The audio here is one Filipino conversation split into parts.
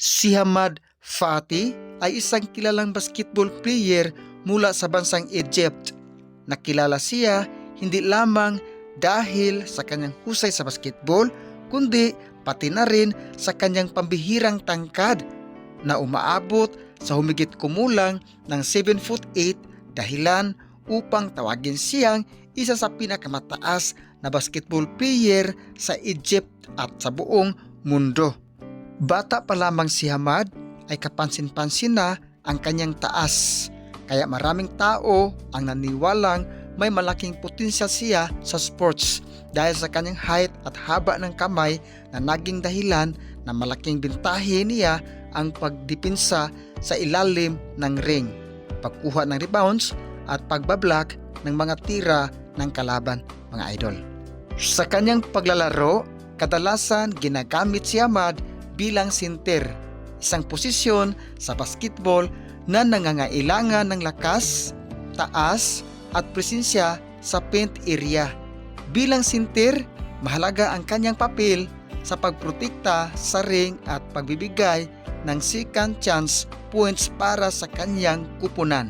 Si Hamad Fati ay isang kilalang basketball player mula sa bansang Egypt. Nakilala siya hindi lamang dahil sa kanyang husay sa basketball, kundi pati na rin sa kanyang pambihirang tangkad na umaabot sa humigit kumulang ng 7'8", dahilan upang tawagin siyang isa sa pinakamataas na basketball player sa Egypt at sa buong mundo. Bata pa lamang si Hamad ay kapansin-pansin na ang kanyang taas, kaya maraming tao ang naniwalang may malaking potensyal siya sa sports dahil sa kanyang height at haba ng kamay na naging dahilan na malaking bintahe niya ang pagdepensa sa ilalim ng ring, pagkuha ng rebounds at pagbablock ng mga tira ng kalaban, mga idol. Sa kanyang paglalaro, kadalasan ginagamit si Hamad bilang center, isang posisyon sa basketball na nangangailangan ng lakas, taas at presensya sa paint area. Bilang center, mahalaga ang kanyang papel sa pagprotekta sa ring at pagbibigay ng second chance points para sa kanyang kupunan.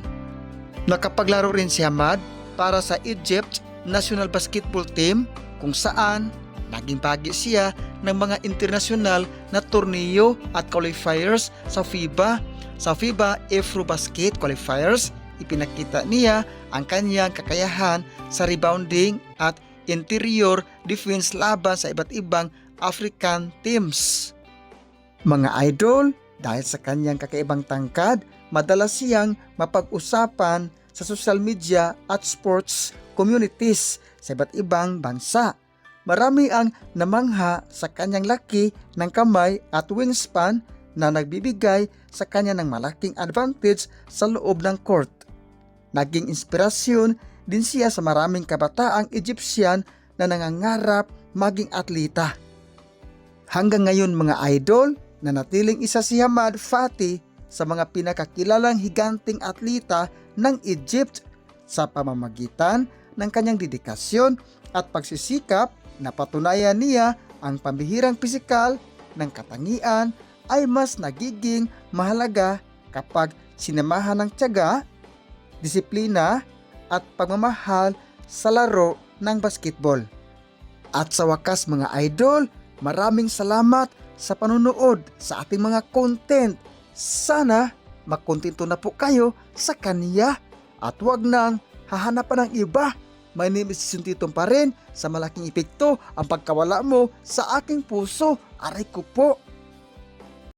Nakapaglaro rin si Hamad para sa Egypt National Basketball Team kung saan naging bahagi siya ng mga internasyonal na torneo at qualifiers sa FIBA. Sa FIBA Afrobasket Qualifiers, ipinakita niya ang kanyang kakayahan sa rebounding at interior defense laban sa iba't ibang African teams. Mga idol, dahil sa kanyang kakaibang tangkad, madalas siyang mapag-usapan sa social media at sports communities sa iba't ibang bansa. Marami ang namangha sa kanyang laki ng kamay at wingspan na nagbibigay sa kanya ng malaking advantage sa loob ng court. Naging inspirasyon din siya sa maraming kabataang Egyptian na nangangarap maging atleta. Hanggang ngayon mga idol, nanatiling isa si Hamad Fati sa mga pinakakilalang higanting atleta ng Egypt sa pamamagitan ng kanyang dedikasyon at pagsisikap. Napatunayan niya ang pambihirang pisikal ng katangian ay mas nagiging mahalaga kapag sinamahan ng tiyaga, disiplina at pagmamahal sa laro ng basketball. At sa wakas mga idol, maraming salamat sa panunood sa ating mga content. Sana makontento na po kayo sa kanya at huwag nang hahanapan ng iba. My name is Suntitong pa rin. Sa malaking epekto ang pagkawala mo sa aking puso. Aray ko po.